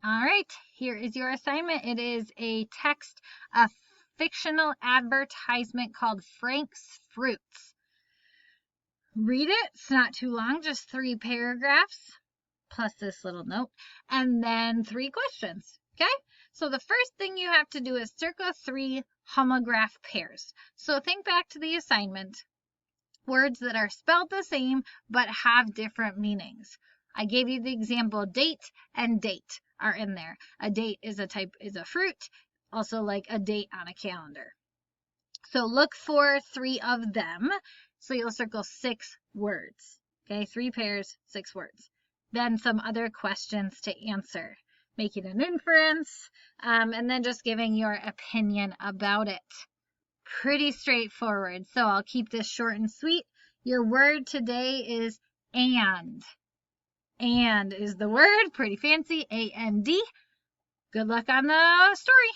All right, here is your assignment. It is a fictional advertisement called Frank's Fruits. Read it. It's not too long, just 3 paragraphs plus this little note, and then 3 questions. Okay? So the first thing you have to do is circle 3 homograph pairs. So think back to the assignment. Words that are spelled the same but have different meanings. I gave you the example date and date are in there. A date is a fruit, also like a date on a calendar. So look for 3 of them. So you'll circle 6 words. Okay, 3 pairs, 6 words. Then some other questions to answer, making an inference, and then just giving your opinion about it. Pretty straightforward. So I'll keep this short and sweet. Your word today is and. And is the word. Pretty fancy. A-N-D. Good luck on the story.